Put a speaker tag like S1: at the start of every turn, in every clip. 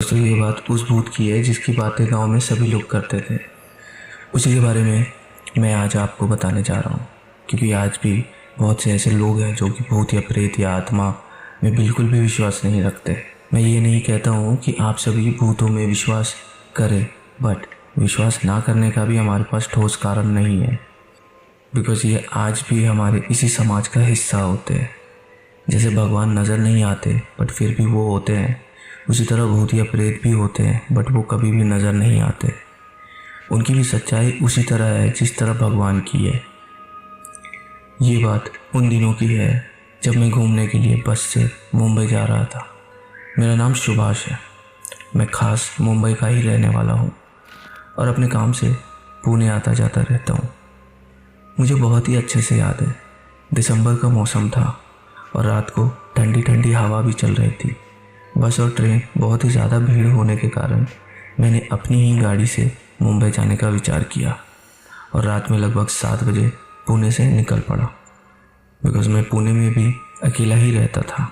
S1: दोस्तों, ये बात उस भूत की है जिसकी बातें गांव में सभी लोग करते थे। उसी के बारे में मैं आज आपको बताने जा रहा हूँ, क्योंकि आज भी बहुत से ऐसे लोग हैं जो कि भूत या प्रेत या आत्मा में बिल्कुल भी विश्वास नहीं रखते। मैं ये नहीं कहता हूँ कि आप सभी भूतों में विश्वास करें, बट विश्वास ना करने का भी हमारे पास ठोस कारण नहीं है, बिकॉज़ ये आज भी हमारे इसी समाज का हिस्सा होते हैं। जैसे भगवान नज़र नहीं आते बट फिर भी वो होते हैं, उसी तरह भूत या प्रेत भी होते हैं बट वो कभी भी नज़र नहीं आते। उनकी भी सच्चाई उसी तरह है जिस तरह भगवान की है। ये बात उन दिनों की है जब मैं घूमने के लिए बस से मुंबई जा रहा था। मेरा नाम सुभाष है। मैं खास मुंबई का ही रहने वाला हूँ और अपने काम से पुणे आता जाता रहता हूँ। मुझे बहुत ही अच्छे से याद है, दिसंबर का मौसम था और रात को ठंडी ठंडी हवा भी चल रही थी। बस और ट्रेन बहुत ही ज़्यादा भीड़ होने के कारण मैंने अपनी ही गाड़ी से मुंबई जाने का विचार किया और रात में लगभग 7 बजे पुणे से निकल पड़ा, बिकॉज़ मैं पुणे में भी अकेला ही रहता था।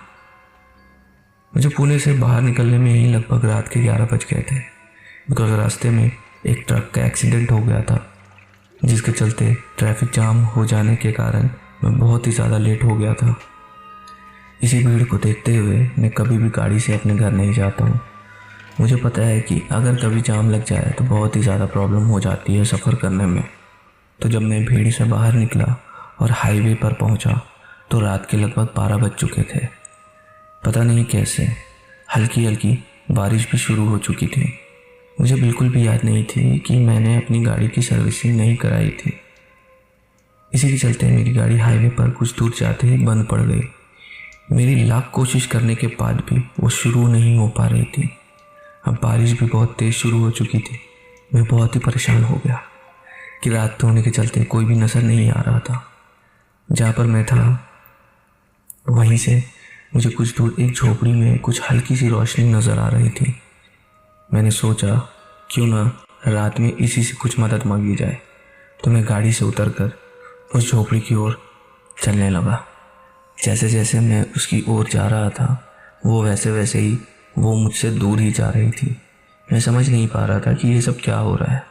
S1: मुझे पुणे से बाहर निकलने में ही लगभग रात के 11 बज गए थे, बिकॉज़ रास्ते में एक ट्रक का एक्सीडेंट हो गया था, जिसके चलते ट्रैफिक जाम हो जाने के कारण मैं बहुत ही ज़्यादा लेट हो गया था। इसी भीड़ को देखते हुए मैं कभी भी गाड़ी से अपने घर नहीं जाता हूँ। मुझे पता है कि अगर कभी जाम लग जाए तो बहुत ही ज़्यादा प्रॉब्लम हो जाती है सफ़र करने में। तो जब मैं भीड़ से बाहर निकला और हाईवे पर पहुँचा तो रात के लगभग 12 बज चुके थे। पता नहीं कैसे हल्की हल्की बारिश भी शुरू हो चुकी थी। मुझे बिल्कुल भी याद नहीं थी कि मैंने अपनी गाड़ी की सर्विसिंग नहीं कराई थी। इसी के चलते मेरी गाड़ी हाईवे पर कुछ दूर जाते ही बंद पड़ गई। मेरी लाख कोशिश करने के बाद भी वो शुरू नहीं हो पा रही थी। अब बारिश भी बहुत तेज़ शुरू हो चुकी थी। मैं बहुत ही परेशान हो गया कि रात होने के चलते कोई भी नज़र नहीं आ रहा था। जहाँ पर मैं था वहीं से मुझे कुछ दूर एक झोपड़ी में कुछ हल्की सी रोशनी नज़र आ रही थी। मैंने सोचा क्यों ना रात में इसी से कुछ मदद मांगी जाए, तो मैं गाड़ी से उतरकर उस झोपड़ी की ओर चलने लगा। जैसे जैसे मैं उसकी ओर जा रहा था वो वैसे वैसे ही वो मुझसे दूर ही जा रही थी। मैं समझ नहीं पा रहा था कि ये सब क्या हो रहा है।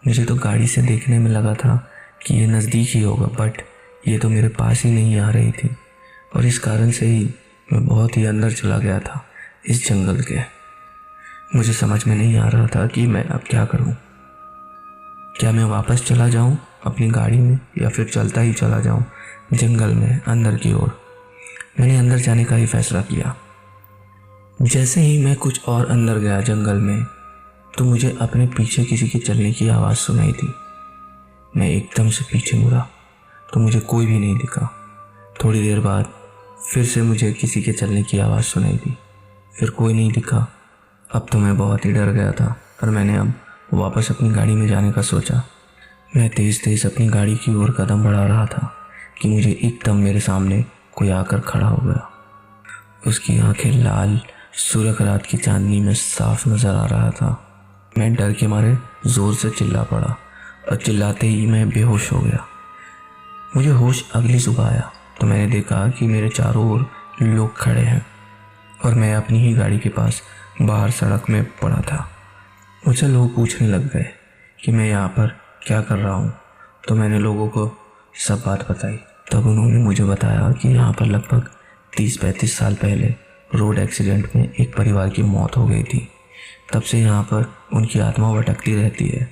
S1: मुझे तो गाड़ी से देखने में लगा था कि ये नज़दीक ही होगा, बट ये तो मेरे पास ही नहीं आ रही थी और इस कारण से ही मैं बहुत ही अंदर चला गया था इस जंगल के। मुझे समझ में नहीं आ रहा था कि मैं अब क्या करूं। क्या मैं वापस चला जाऊं अपनी गाड़ी में या फिर चलता ही चला जाऊं जंगल में अंदर की ओर। मैंने अंदर जाने का ही फैसला किया। जैसे ही मैं कुछ और अंदर गया जंगल में तो मुझे अपने पीछे किसी के चलने की आवाज़ सुनाई दी। मैं एकदम से पीछे मुड़ा तो मुझे कोई भी नहीं दिखा। थोड़ी देर बाद फिर से मुझे किसी के चलने की आवाज़ सुनाई दी, फिर कोई नहीं दिखा। अब तो मैं बहुत ही डर गया था और मैंने अब वापस अपनी गाड़ी में जाने का सोचा। मैं तेज़ तेज़ अपनी गाड़ी की ओर कदम बढ़ा रहा था कि मुझे एकदम मेरे सामने कोई आकर खड़ा हो गया। उसकी आंखें लाल सुर्ख रात की चांदनी में साफ नज़र आ रहा था। मैं डर के मारे ज़ोर से चिल्ला पड़ा और चिल्लाते ही मैं बेहोश हो गया। मुझे होश अगली सुबह आया तो मैंने देखा कि मेरे चारों ओर लोग खड़े हैं और मैं अपनी ही गाड़ी के पास बाहर सड़क में पड़ा था। मुझसे लोग पूछने लग गए कि मैं यहाँ पर क्या कर रहा हूँ, तो मैंने लोगों को सब बात बताई। तब उन्होंने मुझे बताया कि यहाँ पर लगभग 30-35 साल पहले रोड एक्सीडेंट में एक परिवार की मौत हो गई थी। तब से यहाँ पर उनकी आत्मा भटकती रहती है।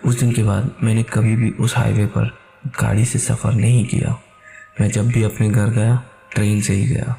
S1: उस दिन के बाद मैंने कभी भी उस हाईवे पर गाड़ी से सफ़र नहीं किया। मैं जब भी अपने घर गया ट्रेन से ही गया।